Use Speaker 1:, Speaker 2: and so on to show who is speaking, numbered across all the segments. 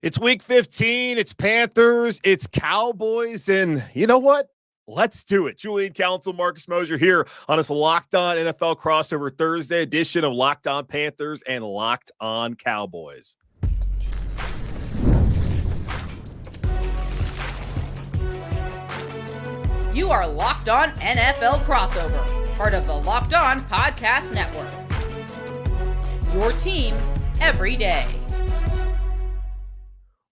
Speaker 1: It's week 15. It's Panthers. It's Cowboys. And you know what? Let's do it. Julian, Council, Marcus Mosher here on this Locked On NFL crossover Thursday edition of Locked On Panthers and Locked On Cowboys.
Speaker 2: You are Locked On NFL crossover, part of the Locked On Podcast Network. Your team every day.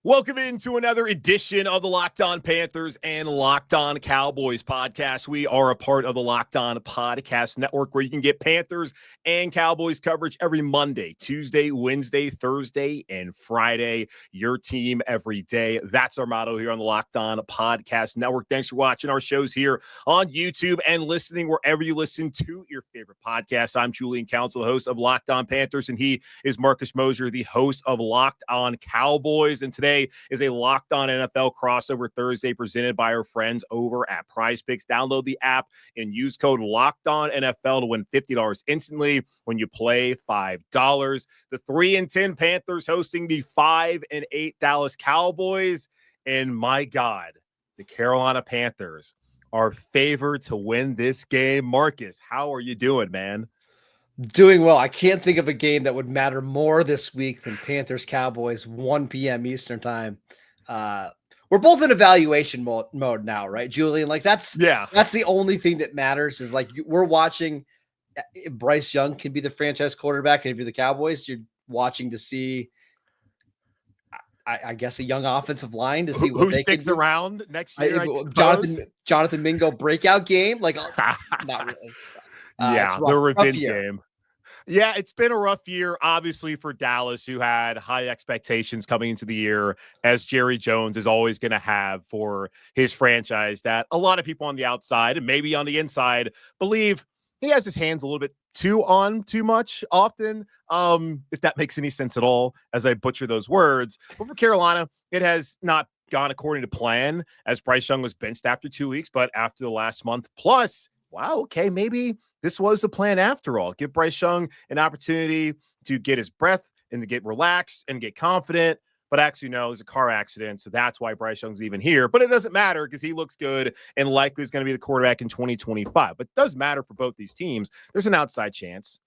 Speaker 1: Welcome into another edition of the Locked On Panthers and Locked On Cowboys podcast. We are a part of the Locked On Podcast Network, where you can get Panthers and Cowboys coverage every Monday, Tuesday, Wednesday, Thursday, and Friday. Your team every day. That's our motto here on the Locked On Podcast Network. Thanks for watching our shows here on YouTube and listening wherever you listen to your favorite podcast. I'm Julian Council, host of Locked On Panthers, and he is Marcus Mosher, the host of Locked On Cowboys. And today is a Locked On NFL crossover Thursday presented by our friends over at PrizePicks. Download the app and use code LOCKEDONNFL to win $50 instantly when you play $5. The 3-10 Panthers hosting the 5-8 Dallas Cowboys. And my God, the Carolina Panthers are favored to win this game. Marcus, how are you doing, man?
Speaker 3: Doing well. I can't think of a game that would matter more this week than Panthers-Cowboys, 1 p.m. Eastern time. We're both in evaluation mode now, right, Julian? Like that's the only thing that matters is like we're watching. Bryce Young can be the franchise quarterback, and if you're the Cowboys, you're watching to see, I guess, a young offensive line to see
Speaker 1: who sticks around next year.
Speaker 3: Jonathan Mingo breakout game, like not really.
Speaker 1: The revenge game. Yeah, it's been a rough year, obviously, for Dallas, who had high expectations coming into the year, as Jerry Jones is always going to have for his franchise, that a lot of people on the outside and maybe on the inside believe he has his hands a little bit too much often, if that makes any sense at all, as I butcher those words. But for Carolina, it has not gone according to plan, as Bryce Young was benched after 2 weeks, but after the last month plus, wow, okay, maybe this was the plan after all. Give Bryce Young an opportunity to get his breath and to get relaxed and get confident. But actually, no, it was a car accident, so that's why Bryce Young's even here. But it doesn't matter because he looks good and likely is going to be the quarterback in 2025. But it does matter for both these teams. There's an outside chance.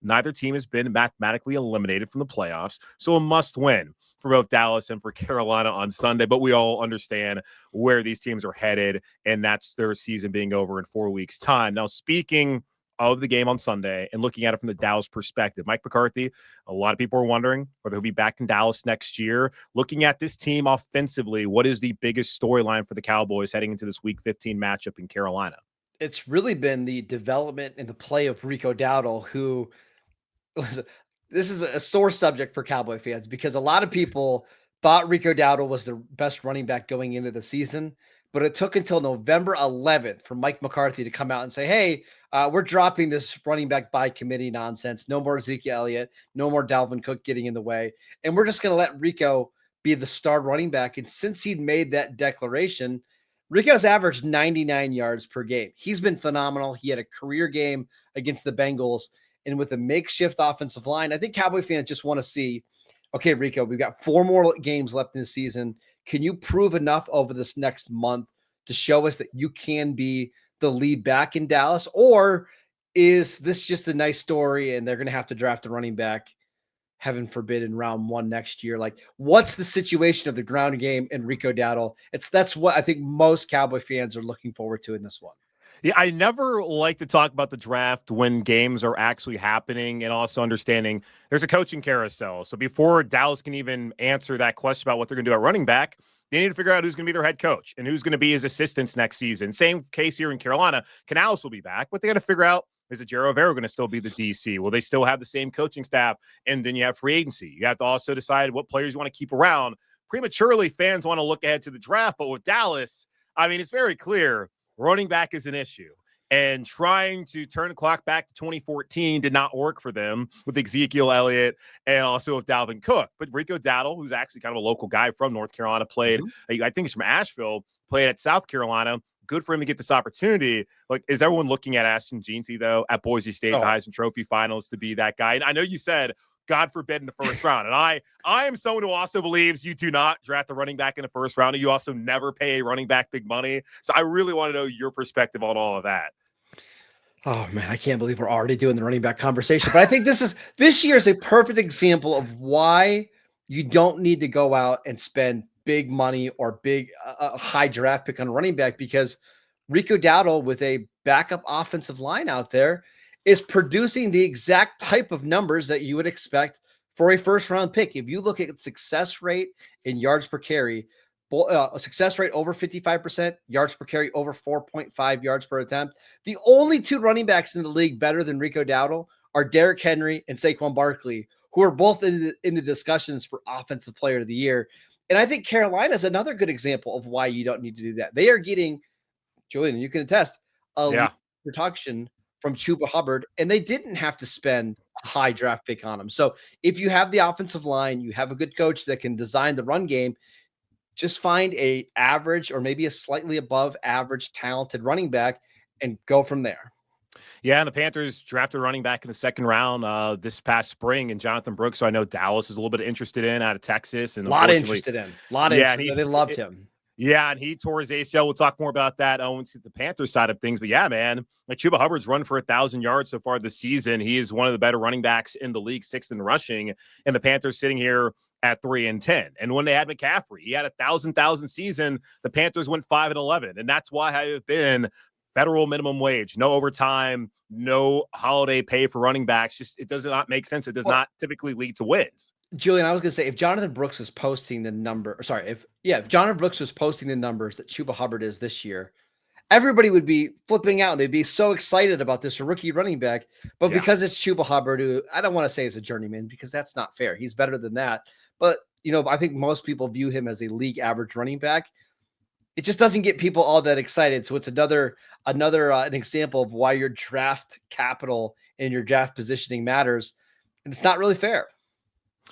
Speaker 1: Neither team has been mathematically eliminated from the playoffs, so a must win for both Dallas and for Carolina on Sunday. But we all understand where these teams are headed, and that's their season being over in 4 weeks' time. Now, speaking of the game on Sunday and looking at it from the Dallas perspective, Mike McCarthy, a lot of people are wondering whether he'll be back in Dallas next year. Looking at this team offensively, what is the biggest storyline for the Cowboys heading into this Week 15 matchup in Carolina?
Speaker 3: It's really been the development and the play of Rico Dowdle, who this is a sore subject for Cowboy fans because a lot of people thought Rico Dowdle was the best running back going into the season. But it took until November 11th for Mike McCarthy to come out and say, hey, we're dropping this running back by committee nonsense. No more Ezekiel Elliott. No more Dalvin Cook getting in the way. And we're just going to let Rico be the star running back. And since he'd made that declaration, Rico's averaged 99 yards per game. He's been phenomenal. He had a career game against the Bengals. And with a makeshift offensive line, I think Cowboy fans just want to see, okay, Rico, we've got 4 more games left in the season. Can you prove enough over this next month to show us that you can be the lead back in Dallas? Or is this just a nice story and they're going to have to draft a running back, heaven forbid, in round 1 next year? Like, what's the situation of the ground game and Rico Dowdle? That's what I think most Cowboy fans are looking forward to in this one.
Speaker 1: Yeah, I never like to talk about the draft when games are actually happening, and also understanding there's a coaching carousel. So before Dallas can even answer that question about what they're going to do at running back, they need to figure out who's going to be their head coach and who's going to be his assistants next season. Same case here in Carolina. Canales will be back, but they got to figure out, is Ejiro Rivera going to still be the DC? Will they still have the same coaching staff? And then you have free agency. You have to also decide what players you want to keep around. Prematurely, fans want to look ahead to the draft, but with Dallas, I mean, it's very clear running back is an issue. And trying to turn the clock back to 2014 did not work for them with Ezekiel Elliott and also with Dalvin Cook. But Rico Dowdle, who's actually kind of a local guy from North Carolina, played, I think he's from Asheville, played at South Carolina. Good for him to get this opportunity. Like, is everyone looking at Ashton Jeanty, though, at Boise State, the Heisman Trophy finals, to be that guy? And I know you said God forbid, in the first round. And I am someone who also believes you do not draft a running back in the first round, and you also never pay a running back big money. So I really want to know your perspective on all of that.
Speaker 3: Oh man, I can't believe we're already doing the running back conversation. But I think this year is a perfect example of why you don't need to go out and spend big money or big high draft pick on a running back, because Rico Dowdle, with a backup offensive line out there, is producing the exact type of numbers that you would expect for a first round pick. If you look at success rate in yards per carry, success rate over 55%, yards per carry over 4.5 yards per attempt. The only two running backs in the league better than Rico Dowdle are Derrick Henry and Saquon Barkley, who are both in the discussions for Offensive Player of the Year. And I think Carolina is another good example of why you don't need to do that. They are getting, Julian, you can attest, production from Chuba Hubbard, and they didn't have to spend a high draft pick on him. So if you have the offensive line, you have a good coach that can design the run game, just find a average or maybe a slightly above average talented running back and go from there.
Speaker 1: Yeah, and the Panthers drafted a running back in the second round this past spring, and Jonathan Brooks, so I know Dallas is a little bit interested in, out of Texas. And
Speaker 3: a lot interested in. They loved him.
Speaker 1: Yeah, and he tore his ACL. We'll talk more about that on the Panthers side of things. But yeah, man, like Chuba Hubbard's run for 1,000 yards so far this season. He is one of the better running backs in the league, 6th in rushing, and the Panthers sitting here at 3-10. And when they had McCaffrey, he had a 1,000 season. The Panthers went 5-11, and that's why I have been federal minimum wage, no overtime, no holiday pay for running backs. Just, it does not make sense. It does not typically lead to wins.
Speaker 3: Julian, I was going to say, if Jonathan Brooks is posting the number, if Jonathan Brooks was posting the numbers that Chuba Hubbard is this year, everybody would be flipping out and they'd be so excited about this rookie running back. But because it's Chuba Hubbard, who I don't want to say is a journeyman, because that's not fair. He's better than that. But, I think most people view him as a league average running back. It just doesn't get people all that excited. So it's another an example of why your draft capital and your draft positioning matters. And it's not really fair.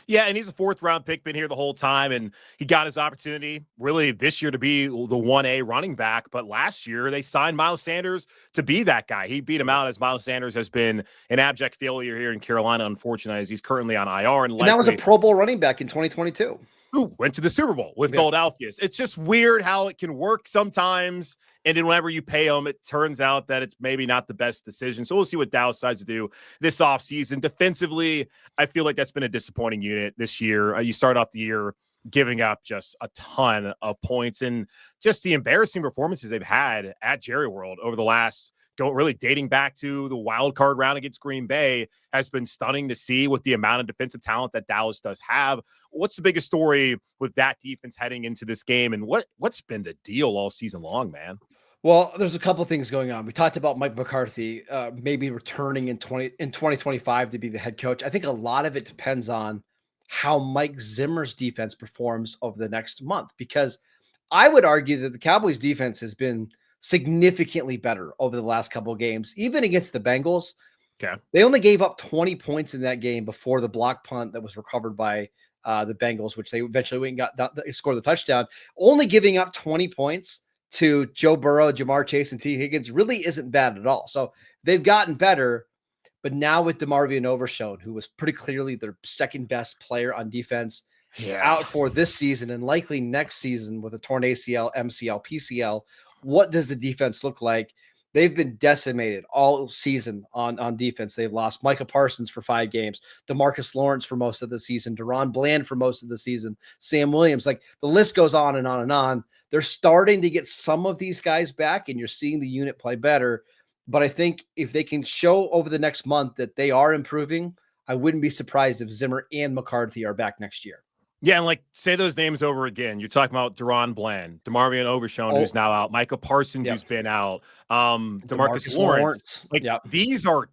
Speaker 1: Yeah, and he's a 4th-round pick, been here the whole time, and he got his opportunity really this year to be the 1A running back. But last year, they signed Miles Sanders to be that guy. He beat him out, as Miles Sanders has been an abject failure here in Carolina, unfortunately, as he's currently on IR. And
Speaker 3: that was a Pro Bowl running back in 2022.
Speaker 1: Who went to the Super Bowl with Philadelphia. It's just weird how it can work sometimes, and then whenever you pay them, it turns out that it's maybe not the best decision. So we'll see what Dallas decides to do this offseason. Defensively, I feel like that's been a disappointing unit this year. You start off the year giving up just a ton of points, and just the embarrassing performances they've had at Jerry World over the last really dating back to the wild card round against Green Bay has been stunning to see with the amount of defensive talent that Dallas does have. What's the biggest story with that defense heading into this game, and what's been the deal all season long, man?
Speaker 3: Well, there's a couple things going on. We talked about Mike McCarthy maybe returning in 2025 to be the head coach. I think a lot of it depends on how Mike Zimmer's defense performs over the next month, because I would argue that the Cowboys defense has been significantly better over the last couple of games, even against the Bengals.
Speaker 1: Okay.
Speaker 3: They only gave up 20 points in that game before the block punt that was recovered by the Bengals, which they eventually went and scored the touchdown. Only giving up 20 points to Joe Burrow, Jamar Chase, and T. Higgins really isn't bad at all. So they've gotten better, but now with DeMarvion Overshown, who was pretty clearly their second best player on defense, out for this season and likely next season with a torn ACL, MCL, PCL, what does the defense look like? They've been decimated all season on defense. They've lost Micah Parsons for 5 games, DeMarcus Lawrence for most of the season, Deron Bland for most of the season, Sam Williams. Like, the list goes on and on and on. They're starting to get some of these guys back, and you're seeing the unit play better. But I think if they can show over the next month that they are improving, I wouldn't be surprised if Zimmer and McCarthy are back next year.
Speaker 1: Yeah, and say those names over again. You're talking about Deron Bland, DeMarvion Overshown, who's now out, Micah Parsons, who's been out, DeMarcus Lawrence. These are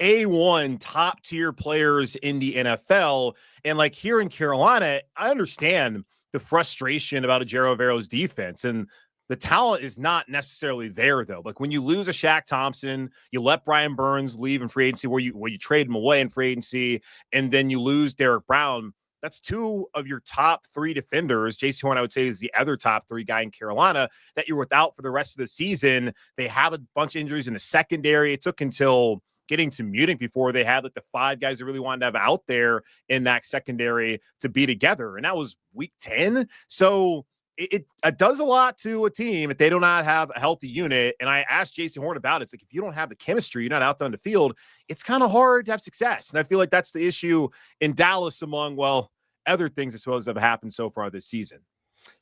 Speaker 1: A1 top tier players in the NFL. And here in Carolina, I understand the frustration about Ejiro Evero's defense, and the talent is not necessarily there, though. When you lose a Shaq Thompson, you let Brian Burns leave in free agency, where you trade him away in free agency, and then you lose Derek Brown. That's 2 of your top 3 defenders. J.C. Horn, I would say, is the other top 3 guy in Carolina that you're without for the rest of the season. They have a bunch of injuries in the secondary. It took until getting to Munich before they had like the 5 guys that really wanted to have out there in that secondary to be together. And that was week 10. So it does a lot to a team if they do not have a healthy unit. And I asked Jason Horn about it. It's like, if you don't have the chemistry, you're not out there on the field, it's kind of hard to have success. And I feel like that's the issue in Dallas among, well, other things I suppose have happened so far this season.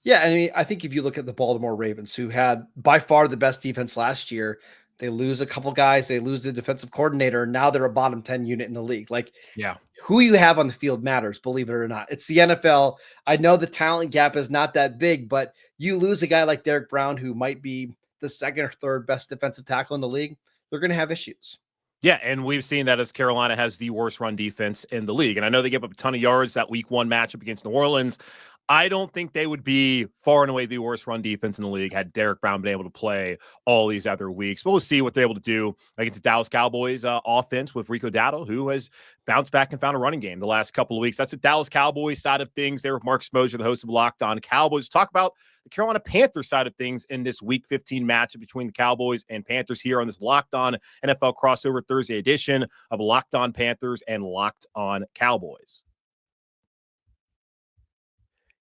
Speaker 3: Yeah, I mean, I think if you look at the Baltimore Ravens, who had by far the best defense last year, they lose a couple guys, they lose the defensive coordinator, and now they're a bottom 10 unit in the league. Like,
Speaker 1: yeah,
Speaker 3: who you have on the field matters, believe it or not. It's the NFL. I know the talent gap is not that big, but you lose a guy like Derek Brown, who might be the second or third best defensive tackle in the league, they're going to have issues.
Speaker 1: Yeah, and we've seen that as Carolina has the worst run defense in the league. And I know they gave up a ton of yards that week 1 matchup against New Orleans. I don't think they would be far and away the worst run defense in the league had Derek Brown been able to play all these other weeks. But we'll see what they're able to do against the Dallas Cowboys offense with Rico Dowdle, who has bounced back and found a running game the last couple of weeks. That's the Dallas Cowboys side of things. There with Marcus Mosher, the host of Locked On Cowboys. Talk about the Carolina Panthers side of things in this week 15 matchup between the Cowboys and Panthers here on this Locked On NFL crossover Thursday edition of Locked On Panthers and Locked On Cowboys.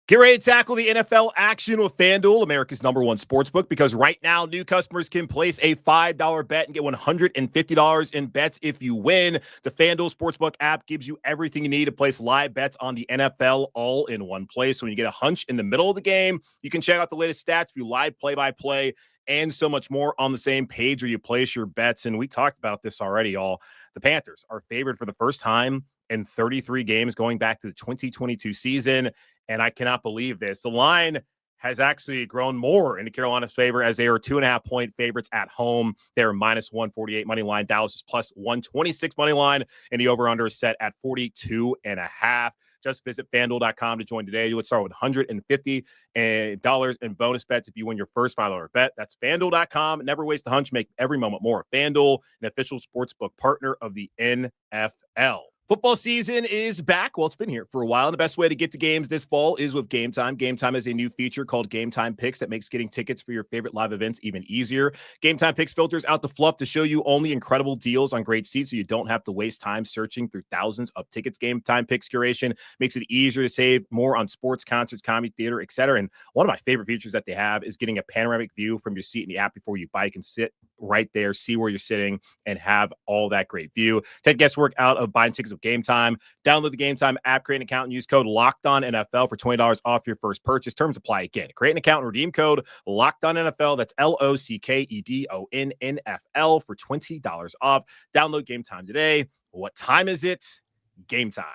Speaker 1: Get ready to tackle the NFL action with FanDuel, America's #1 sportsbook, because right now new customers can place a $5 bet and get $150 in bets if you win. The FanDuel Sportsbook app gives you everything you need to place live bets on the NFL all in one place. So when you get a hunch in the middle of the game, you can check out the latest stats, view live play-by-play, and so much more on the same page where you place your bets. And we talked about this already, y'all. The Panthers are favored for the first time in 33 games going back to the 2022 season. And I cannot believe this. The line has actually grown more into Carolina's favor as they are 2.5-point favorites at home. They're -148 money line. Dallas is +126 money line. And the over-under is set at 42.5. Just visit FanDuel.com to join today. You would start with $150 in bonus bets if you win your first $5 bet. That's FanDuel.com. Never waste a hunch. Make every moment more. FanDuel, an official sportsbook partner of the NFL. Football season is back. Well, it's been here for a while. And the best way to get to games this fall is with Game Time. Game Time is a new feature called Game Time Picks that makes getting tickets for your favorite live events even easier. Game Time Picks filters out the fluff to show you only incredible deals on great seats so you don't have to waste time searching through thousands of tickets. Game Time Picks curation makes it easier to save more on sports, concerts, comedy, theater, etc. And one of my favorite features that they have is getting a panoramic view from your seat in the app before you buy. You can sit right there, see where you're sitting, and have all that great view. Take guesswork out of buying tickets with Game Time. Download the Game Time app, create an account, and use code LOCKEDONNFL for $20 off your first purchase. Terms apply again. Create an account and redeem code LOCKEDONNFL. That's LOCKEDONNFL for $20 off. Download Game Time today. What time is it? Game time.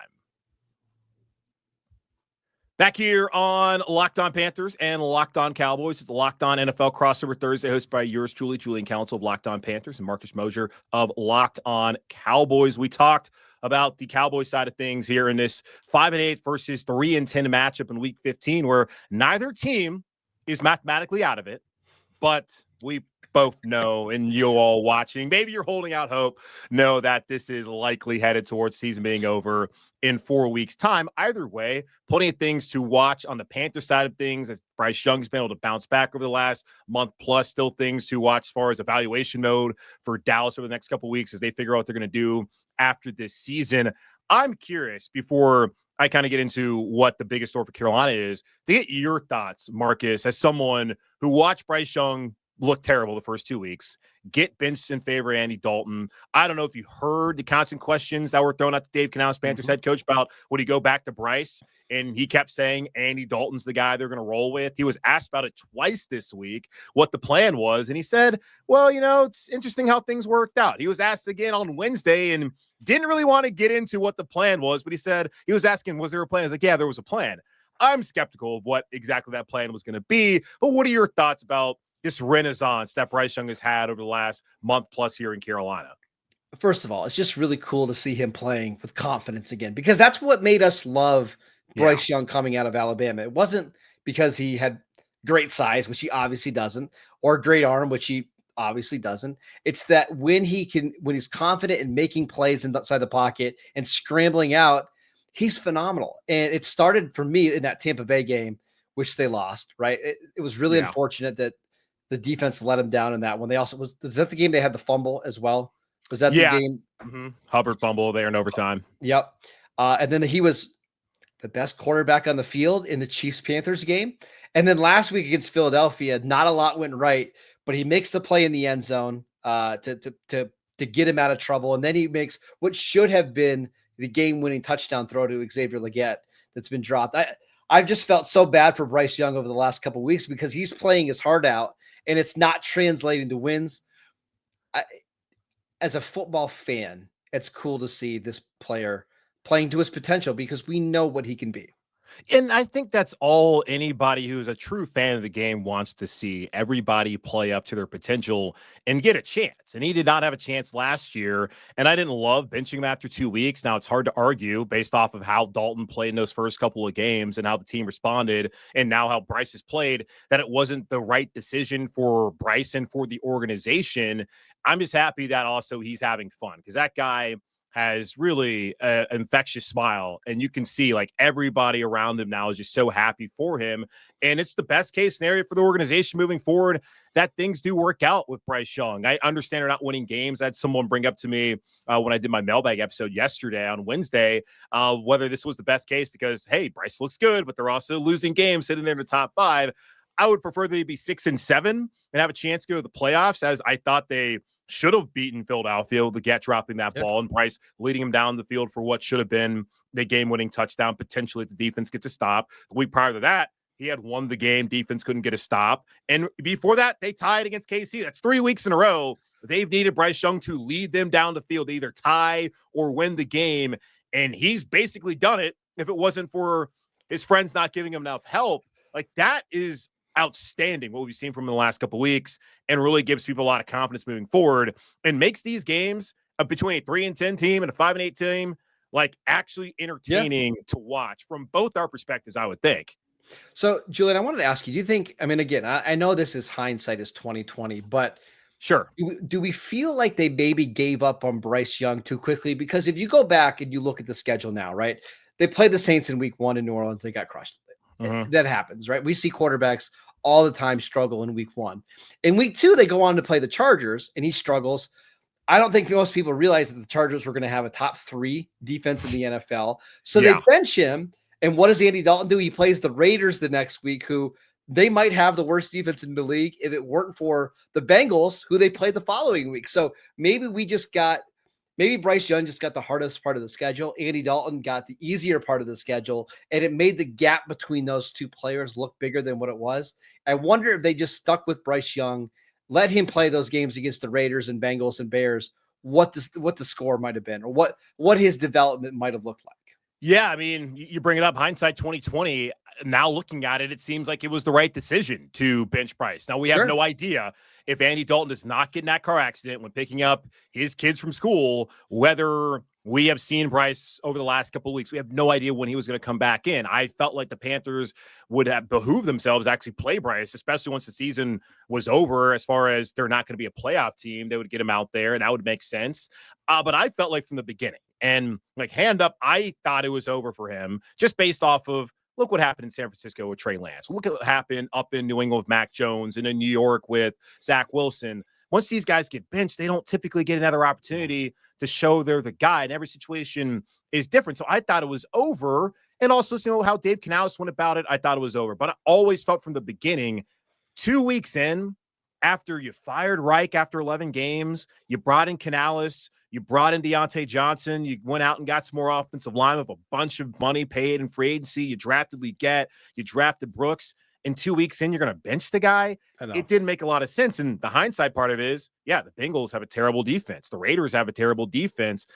Speaker 1: Back here on Locked On Panthers and Locked On Cowboys. It's the Locked On NFL crossover Thursday, hosted by yours truly, Julian Council of Locked On Panthers and Marcus Mosher of Locked On Cowboys. We talked about the Cowboys side of things here in this 5-8 versus 3-10 matchup in Week 15, where neither team is mathematically out of it, but we both know, and you all watching, maybe you're holding out hope, know that this is likely headed towards season being over in 4 weeks' time. Either way, plenty of things to watch on the Panther side of things as Bryce Young's been able to bounce back over the last month plus. Still things to watch as far as evaluation mode for Dallas over the next couple of weeks as they figure out what they're going to do after this season. I'm curious, before I kind of get into what the biggest story for Carolina is, to get your thoughts, Marcus, as someone who watched Bryce Young look terrible the first 2 weeks, get benched in favor of Andy Dalton. I don't know if you heard the constant questions that were thrown at Dave Canales, Panthers head coach, about would he go back to Bryce? And he kept saying Andy Dalton's the guy they're going to roll with. He was asked about it twice this week, what the plan was. And he said, well, you know, it's interesting how things worked out. He was asked again on Wednesday and didn't really want to get into what the plan was, but he said, he was asking, was there a plan? He's like, yeah, there was a plan. I'm skeptical of what exactly that plan was going to be. But what are your thoughts about this renaissance that Bryce Young has had over the last month plus here in Carolina?
Speaker 3: First of all, it's just really cool to see him playing with confidence again, because that's what made us love Bryce Young coming out of Alabama. It wasn't because he had great size, which he obviously doesn't, or great arm, which he obviously doesn't. It's that when he's confident in making plays inside the pocket and scrambling out, he's phenomenal. And it started for me in that Tampa Bay game, which they lost, right? It was really unfortunate that the defense let him down in that one. They also is that the game they had the fumble as well? Was that the game?
Speaker 1: Mm-hmm. Hubbard fumble there in overtime.
Speaker 3: Yep. And then he was the best quarterback on the field in the Chiefs-Panthers game. And then last week against Philadelphia, not a lot went right, but he makes the play in the end zone to get him out of trouble. And then he makes what should have been the game-winning touchdown throw to Xavier Legette that's been dropped. I've just felt so bad for Bryce Young over the last couple of weeks because he's playing his heart out and it's not translating to wins. As a football fan, it's cool to see this player playing to his potential because we know what he can be.
Speaker 1: And I think that's all anybody who's a true fan of the game wants to see. Everybody play up to their potential and get a chance. And he did not have a chance last year. And I didn't love benching him after 2 weeks. Now, it's hard to argue based off of how Dalton played in those first couple of games and how the team responded and now how Bryce has played, that it wasn't the right decision for Bryce and for the organization. I'm just happy that also he's having fun because that guy has really an infectious smile, and you can see like everybody around him now is just so happy for him. And it's the best case scenario for the organization moving forward that things do work out with Bryce Young. I understand they're not winning games. I had someone bring up to me when I did my mailbag episode yesterday on Wednesday, whether this was the best case because, hey, Bryce looks good, but they're also losing games sitting there in the top 5. I would prefer they be 6-7 and have a chance to go to the playoffs, as I thought they should have beaten Philadelphia with Legette dropping that ball and Bryce leading him down the field for what should have been the game-winning touchdown. Potentially, the defense gets a stop. The week prior to that, he had won the game. Defense couldn't get a stop. And before that, they tied against KC. That's 3 weeks in a row. They've needed Bryce Young to lead them down the field to either tie or win the game. And he's basically done it. If it wasn't for his friends not giving him enough help, like that is outstanding what we've seen from him in the last couple of weeks, and really gives people a lot of confidence moving forward and makes these games between a 3-10 team and a 5-8 team like actually entertaining to watch from both our perspectives, I would think.
Speaker 3: So, Julian, I wanted to ask you, do you think, I mean, again, I know this is hindsight is 2020, but
Speaker 1: sure.
Speaker 3: Do we feel like they maybe gave up on Bryce Young too quickly? Because if you go back and you look at the schedule now, right, they played the Saints in week 1 in New Orleans. They got crushed. That happens, right? We see quarterbacks all the time struggle in week 1. In week 2, they go on to play the Chargers, and he struggles. I don't think most people realize that the Chargers were going to have a top 3 defense in the NFL. So they bench him. And what does Andy Dalton do? He plays the Raiders the next week, who they might have the worst defense in the league if it weren't for the Bengals, who they played the following week. So maybe Bryce Young just got the hardest part of the schedule. Andy Dalton got the easier part of the schedule, and it made the gap between those two players look bigger than what it was. I wonder if they just stuck with Bryce Young, let him play those games against the Raiders and Bengals and Bears, what the score might have been, or what his development might have looked like.
Speaker 1: Yeah, I mean, you bring it up, hindsight 2020. Now looking at it, it seems like it was the right decision to bench Bryce. Now, we have no idea if Andy Dalton does not get in that car accident when picking up his kids from school, whether we have seen Bryce over the last couple of weeks. We have no idea when he was going to come back in. I felt like the Panthers would have behooved themselves to actually play Bryce, especially once the season was over, as far as they're not going to be a playoff team. They would get him out there, and that would make sense. But I felt like from the beginning, and like hand up, I thought it was over for him just based off of, look what happened in San Francisco with Trey Lance. Look at what happened up in New England with Mac Jones and in New York with Zach Wilson. Once these guys get benched, they don't typically get another opportunity to show they're the guy, and every situation is different. So I thought it was over. And also, you know, how Dave Canales went about it, I thought it was over. But I always felt from the beginning, 2 weeks in, after you fired Reich after 11 games, you brought in Canales, you brought in Deontay Johnson, you went out and got some more offensive line with a bunch of money paid in free agency, you drafted Legette, you drafted Brooks. In 2 weeks in, you're going to bench the guy. It didn't make a lot of sense. And the hindsight part of it is, yeah, the Bengals have a terrible defense. The Raiders have a terrible defense.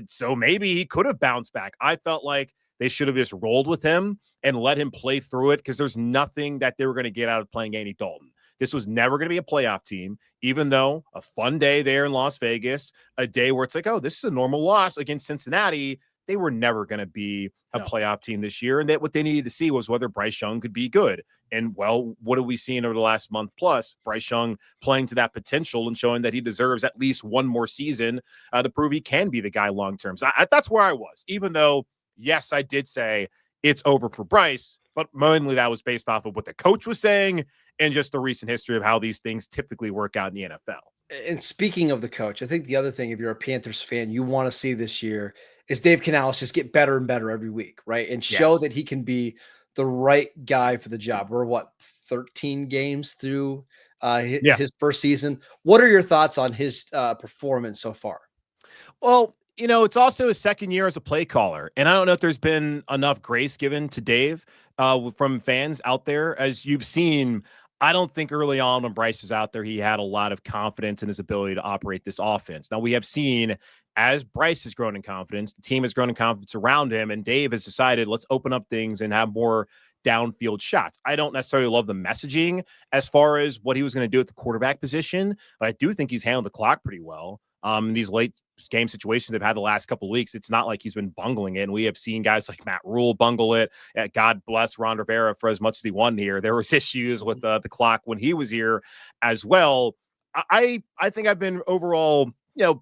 Speaker 1: So maybe he could have bounced back. I felt like they should have just rolled with him and let him play through it, because there's nothing that they were going to get out of playing Andy Dalton. This was never going to be a playoff team, even though a fun day there in Las Vegas, a day where it's like, oh, this is a normal loss against Cincinnati. They were never going to be a playoff team this year. And that what they needed to see was whether Bryce Young could be good. And, well, what have we seen over the last month plus? Bryce Young playing to that potential and showing that he deserves at least one more season to prove he can be the guy long-term. So that's where I was, even though, yes, I did say it's over for Bryce, but mainly that was based off of what the coach was saying and just the recent history of how these things typically work out in the NFL.
Speaker 3: And speaking of the coach, I think the other thing, if you're a Panthers fan, you want to see this year is Dave Canales just get better and better every week, right? And show
Speaker 1: Yes.
Speaker 3: that he can be the right guy for the job. We're 13 games through
Speaker 1: Yeah.
Speaker 3: his first season. What are your thoughts on his performance so far?
Speaker 1: Well, it's also his second year as a play caller. And I don't know if there's been enough grace given to Dave from fans out there. As you've seen, I don't think early on when Bryce was out there, he had a lot of confidence in his ability to operate this offense. Now, we have seen as Bryce has grown in confidence, the team has grown in confidence around him, and Dave has decided, let's open up things and have more downfield shots. I don't necessarily love the messaging as far as what he was going to do at the quarterback position, but I do think he's handled the clock pretty well. These late game situations they've had the last couple of weeks, it's not like he's been bungling it. And we have seen guys like Matt Rule bungle it. God bless Ron Rivera for as much as he won here. There was issues with the clock when he was here as well. I think I've been overall,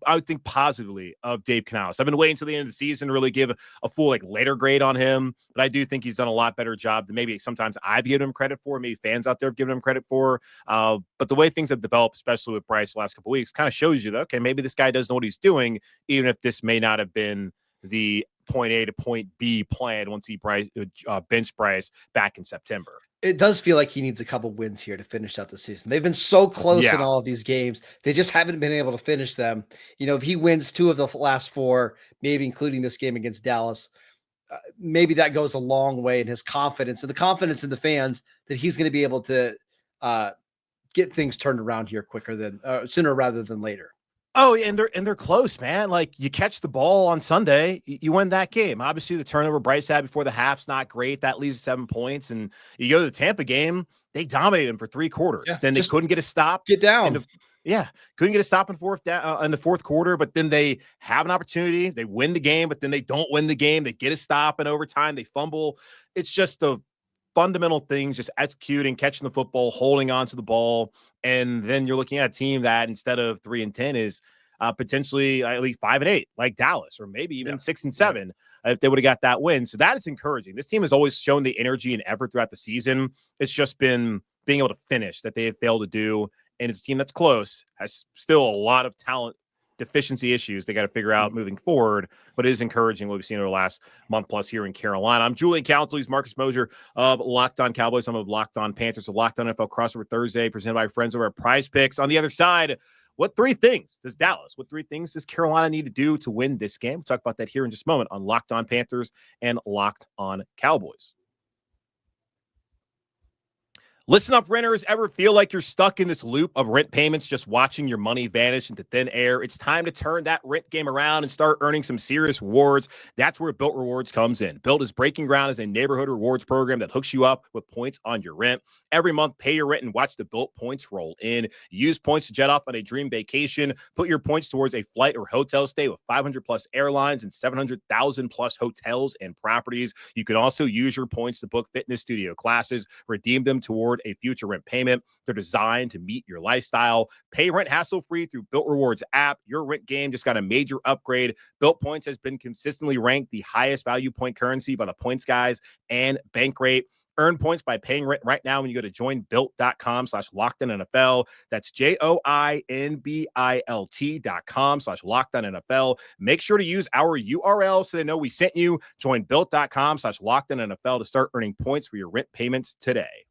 Speaker 1: I would think positively of Dave Canales. I've been waiting until the end of the season to really give a full later grade on him, but I do think he's done a lot better job than maybe sometimes I've given him credit for, maybe fans out there have given him credit for. But the way things have developed, especially with Bryce the last couple of weeks, kind of shows you that, okay, maybe this guy does know what he's doing, even if this may not have been the point A to point B plan once he benched Bryce back in September.
Speaker 3: It does feel like he needs a couple wins here to finish out the season. They've been so close in all of these games. They just haven't been able to finish them. If he wins 2 of the last 4, maybe including this game against Dallas, maybe that goes a long way in his confidence and the confidence in the fans that he's going to be able to get things turned around here sooner rather than later.
Speaker 1: Oh, and they're close, man. Like, you catch the ball on Sunday, you win that game. Obviously, the turnover Bryce had before the half's not great. That leaves 7 points. And you go to the Tampa game, they dominated them for 3 quarters.
Speaker 3: Yeah,
Speaker 1: then they couldn't get a stop.
Speaker 3: Get down.
Speaker 1: Couldn't get a stop in the fourth quarter. But then they have an opportunity. They win the game, but then they don't win the game. They get a stop in overtime. They fumble. It's just the fundamental things, just executing, catching the football, holding on to the ball. And then you're looking at a team that instead of 3-10 is potentially at least 5-8, like Dallas, or maybe even 6-7 if they would have got that win. So that is encouraging. This team has always shown the energy and effort throughout the season. It's just been being able to finish that they have failed to do. And it's a team that's close, has still a lot of talent deficiency issues they got to figure out moving forward, but it is encouraging what we've seen over the last month plus here in Carolina. I'm Julian Council. He's Marcus Mosher of Locked On Cowboys. I'm of Locked On Panthers, of Locked On NFL Crossover Thursday, presented by our friends over at Prize Picks. On the other side, what 3 things does Carolina need to do to win this game? We'll talk about that here in just a moment on Locked On Panthers and Locked On Cowboys. Listen up, renters. Ever feel like you're stuck in this loop of rent payments, just watching your money vanish into thin air? It's time to turn that rent game around and start earning some serious rewards. That's where Bilt Rewards comes in. Bilt is breaking ground as a neighborhood rewards program that hooks you up with points on your rent. Every month, pay your rent and watch the Bilt points roll in. Use points to jet off on a dream vacation. Put your points towards a flight or hotel stay with 500 plus airlines and 700,000 plus hotels and properties. You can also use your points to book fitness studio classes, redeem them toward a future rent payment. They're designed to meet your lifestyle. Pay rent hassle-free through Bilt Rewards app. Your rent game just got a major upgrade. Bilt Points has been consistently ranked the highest value point currency by the Points Guys and Bankrate. Earn points by paying rent right now when you go to joinbuilt.com/LockedOnNFL. That's joinbilt.com/LockedOnNFL. Make sure to use our URL so they know we sent you. Join built.com/LockedOnNFL to start earning points for your rent payments today.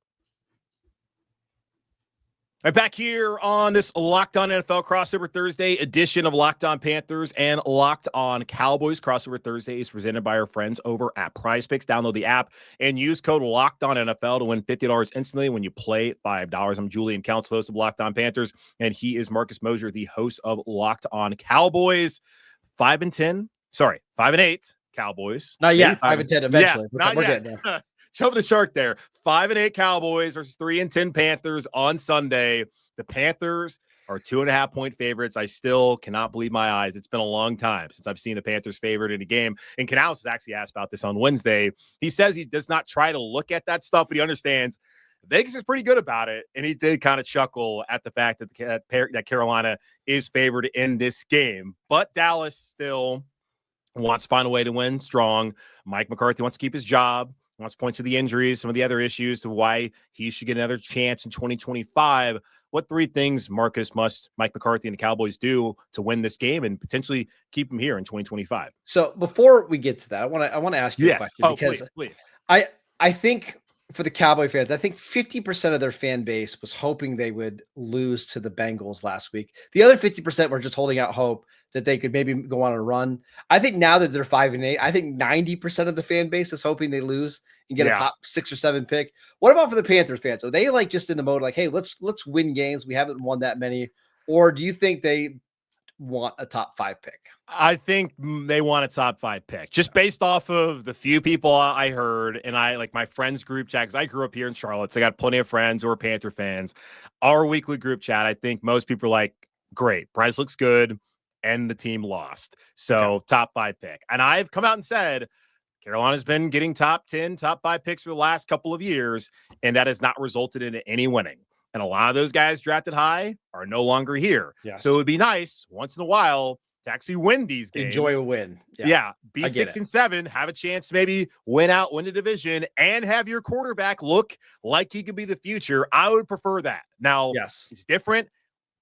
Speaker 1: Right back here on this Locked On NFL Crossover Thursday edition of Locked On Panthers and Locked On Cowboys. Crossover Thursday is presented by our friends over at Prize Picks. Download the app and use code Locked On NFL to win $50 instantly when you play $5. I'm Julian Council, host of Locked On Panthers, and he is Marcus Mosher, the host of Locked On Cowboys. 5-8 Cowboys.
Speaker 3: Not yet. 5-10 eventually.
Speaker 1: Yeah, not yet. Jumping the shark there. 5-8 Cowboys versus 3-10 Panthers on Sunday. The Panthers are 2.5-point favorites. I still cannot believe my eyes. It's been a long time since I've seen the Panthers favored in a game. And Canales was actually asked about this on Wednesday. He says he does not try to look at that stuff, but he understands Vegas is pretty good about it. And he did kind of chuckle at the fact that Carolina is favored in this game. But Dallas still wants to find a way to win strong. Mike McCarthy wants to keep his job. wants to point to the injuries, some of the other issues to why he should get another chance in 2025. What 3 things Marcus must Mike McCarthy and the Cowboys do to win this game and potentially keep him here in 2025?
Speaker 3: So before we get to that, I want to ask you a question because
Speaker 1: please.
Speaker 3: I think for the Cowboy fans, I think 50% of their fan base was hoping they would lose to the Bengals last week. The other 50% were just holding out hope that they could maybe go on a run. I think now that they're 5-8, I think 90% of the fan base is hoping they lose and get a top 6 or 7 pick. What about for the Panthers fans? Are they like just in the mode like, hey, let's win games? We haven't won that many. Or do you think they want a top 5 pick?
Speaker 1: I think they want a top 5 pick just based off of the few people I heard. And I like my friends group chat, because I grew up here in Charlotte. So I got plenty of friends who are Panther fans. Our weekly group chat, I think most people are like, great, Bryce looks good, and the team lost. So top 5 pick. And I've come out and said, Carolina's been getting top 10, top 5 picks for the last couple of years, and that has not resulted in any winning. And a lot of those guys drafted high are no longer here.
Speaker 3: Yes.
Speaker 1: So it would be nice once in a while to actually win these games.
Speaker 3: Enjoy a win.
Speaker 1: Yeah. Be 6-7, have a chance to maybe win the division, and have your quarterback look like he could be the future. I would prefer that. Now, it's different.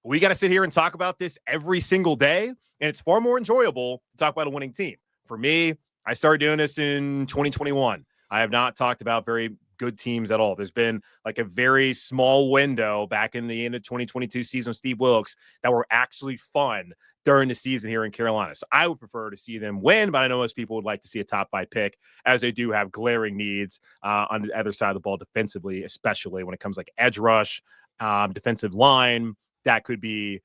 Speaker 1: We got to sit here and talk about this every single day, and it's far more enjoyable to talk about a winning team. For me, I started doing this in 2021. I have not talked about very good teams at all. There's been like a very small window back in the end of 2022 season with Steve Wilkes that were actually fun during the season here in Carolina. So I would prefer to see them win, but I know most people would like to see a top 5 pick, as they do have glaring needs on the other side of the ball defensively, especially when it comes like edge rush, defensive line. That could be,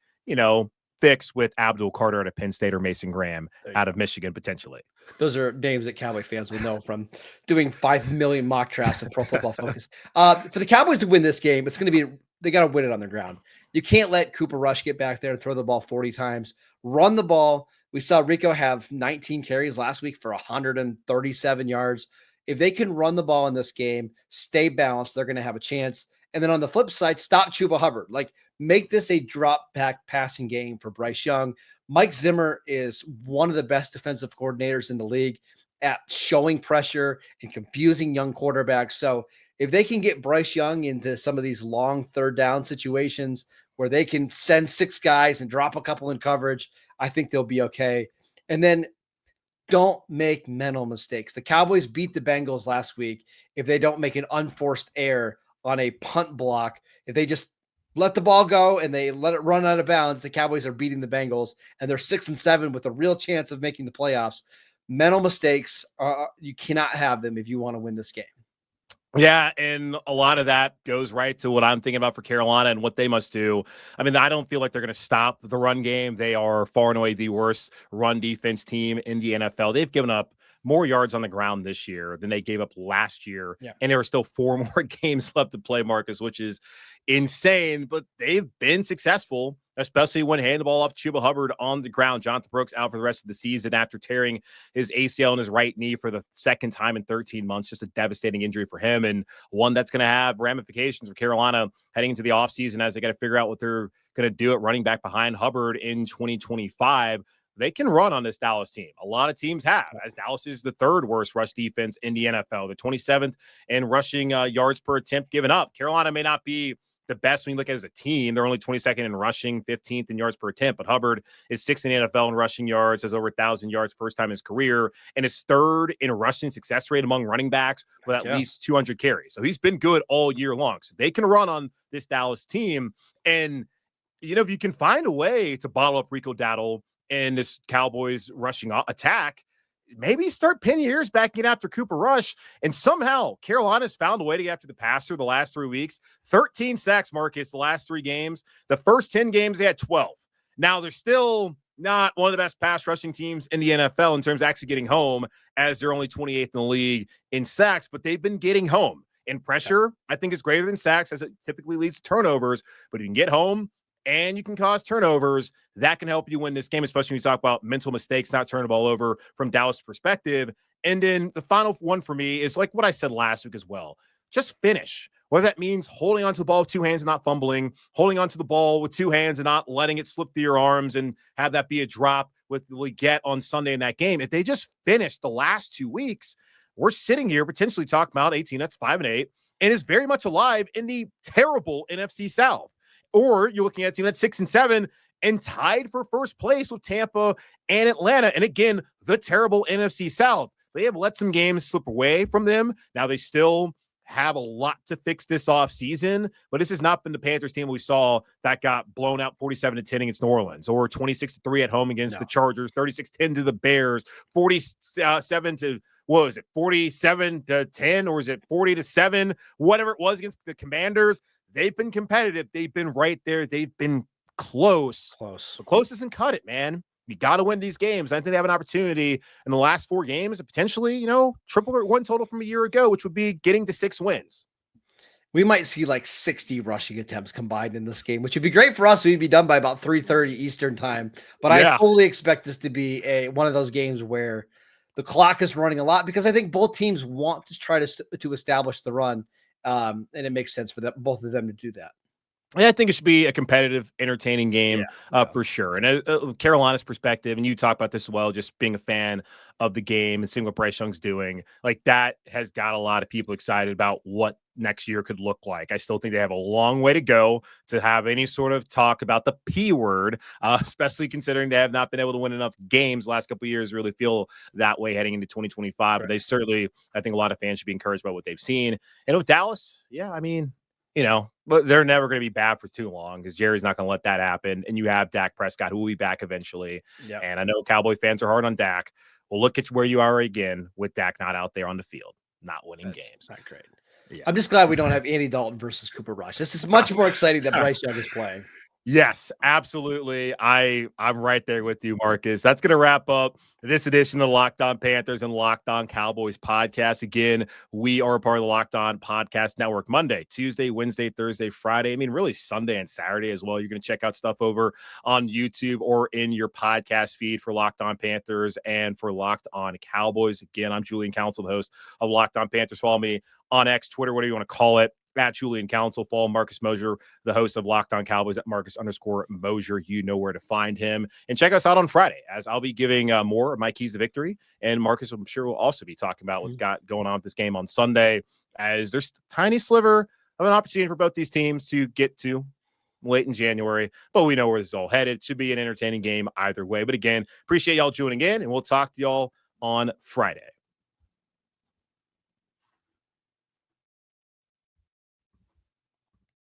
Speaker 1: fixed with Abdul Carter out of Penn State or Mason Graham out of Michigan, potentially.
Speaker 3: Those are names that Cowboy fans will know from doing 5 million mock drafts of Pro Football Focus. For the Cowboys to win this game, it's going to be, they got to win it on the ground. You can't let Cooper Rush get back there and throw the ball 40 times. Run the ball. We saw Rico have 19 carries last week for 137 yards. If they can run the ball in this game, stay balanced, they're going to have a chance. And then on the flip side, stop Chuba Hubbard. Like, make this a drop back passing game for Bryce Young. Mike Zimmer is one of the best defensive coordinators in the league at showing pressure and confusing young quarterbacks. So if they can get Bryce Young into some of these long 3rd down situations where they can send 6 guys and drop a couple in coverage, I think they'll be okay. And then don't make mental mistakes. The Cowboys beat the Bengals last week if they don't make an unforced error on a punt block. If they just let the ball go and they let it run out of bounds, the Cowboys are beating the Bengals, and they're 6-7 with a real chance of making the playoffs. Mental mistakes, you cannot have them if you want to win this game.
Speaker 1: Yeah, and a lot of that goes right to what I'm thinking about for Carolina and what they must do. I mean, I don't feel like they're going to stop the run game. They are far and away the worst run defense team in the NFL. They've given up more yards on the ground this year than they gave up last year. Yeah. And there are still 4 more games left to play, Marcus, which is insane. But they've been successful, especially when handing the ball off to Chuba Hubbard on the ground. Jonathan Brooks out for the rest of the season after tearing his ACL in his right knee for the 2nd time in 13 months. Just a devastating injury for him, and one that's going to have ramifications for Carolina heading into the offseason as they got to figure out what they're going to do at running back behind Hubbard in 2025. They can run on this Dallas team. A lot of teams have, as Dallas is the 3rd worst rush defense in the NFL, the 27th in rushing yards per attempt given up. Carolina may not be the best when you look at it as a team. They're only 22nd in rushing, 15th in yards per attempt, but Hubbard is 6th in the NFL in rushing yards, has over 1,000 yards first time in his career, and is 3rd in rushing success rate among running backs with at least 200 carries. So he's been good all year long. So they can run on this Dallas team. And, if you can find a way to bottle up Rico Dowdle and this Cowboys rushing attack, maybe start pinning your ears back in after Cooper Rush. And somehow Carolina's found a way to get after the passer the last 3 weeks. 13 sacks, Marcus, the last 3 games. The first 10 games, they had 12. Now, they're still not one of the best pass rushing teams in the NFL in terms of actually getting home, as they're only 28th in the league in sacks, but they've been getting home. And pressure, I think, is greater than sacks, as it typically leads to turnovers. But if you can get home and you can cause turnovers, that can help you win this game, especially when you talk about mental mistakes, not turning the ball over from Dallas' perspective. And then the final one for me is like what I said last week as well. Just finish. Whether that means holding onto the ball with 2 hands and not fumbling, holding onto the ball with 2 hands and not letting it slip through your arms and have that be a drop with Leggett on Sunday in that game. If they just finish the last 2 weeks, we're sitting here potentially talking about a team that's 5-8 and is very much alive in the terrible NFC South. Or you're looking at a team that's 6-7 and tied for first place with Tampa and Atlanta. And again, the terrible NFC South. They have let some games slip away from them. Now they still have a lot to fix this offseason, but this has not been the Panthers team we saw that got blown out 47-10 against New Orleans, or 26-3 at home against the Chargers, 36-10 to the Bears, 47-10, or is it 40-7, whatever it was against the Commanders. They've been competitive. They've been right there. They've been close. But close doesn't cut it, man. You got to win these games. I think they have an opportunity in the last 4 games to potentially, triple their win total from a year ago, which would be getting to 6 wins.
Speaker 3: We might see like 60 rushing attempts combined in this game, which would be great for us. We'd be done by about 3:30 Eastern time. But I fully expect this to be one of those games where the clock is running a lot, because I think both teams want to try to establish the run, and it makes sense for both of them to do that.
Speaker 1: I think it should be a competitive, entertaining game for sure. And Carolina's perspective, and you talk about this as well, just being a fan of the game and seeing what Bryce Young's doing, like that has got a lot of people excited about what next year could look like. I still think they have a long way to go to have any sort of talk about the P word, especially considering they have not been able to win enough games the last couple of years, really feel that way heading into 2025. Right. But they certainly, I think a lot of fans should be encouraged by what they've seen. And with Dallas, but they're never going to be bad for too long, because Jerry's not going to let that happen. And you have Dak Prescott, who will be back eventually. Yep. And I know Cowboy fans are hard on Dak. Well, look at where you are again with Dak not out there on the field, not winning games.
Speaker 3: Not great. Yeah. I'm just glad we don't have Andy Dalton versus Cooper Rush. This is much more exciting that Bryce Young is playing.
Speaker 1: Yes, absolutely. I'm right there with you, Marcus. That's going to wrap up this edition of the Locked On Panthers and Locked On Cowboys podcast. Again, we are a part of the Locked On Podcast Network Monday, Tuesday, Wednesday, Thursday, Friday. I mean, really Sunday and Saturday as well. You're going to check out stuff over on YouTube or in your podcast feed for Locked On Panthers and for Locked On Cowboys. Again, I'm Julian Council, the host of Locked On Panthers. Follow me on X, Twitter, whatever you want to call it, at Julian Council. Follow Marcus Mosher, the host of Locked On Cowboys, at Marcus_Mosher. You know where to find him. And check us out on Friday, as I'll be giving more of my keys to victory. And Marcus, I'm sure, will also be talking about what's got going on with this game on Sunday, as there's a tiny sliver of an opportunity for both these teams to get to late in January. But we know where this is all headed. It should be an entertaining game either way. But again, appreciate y'all tuning in, and we'll talk to y'all on Friday.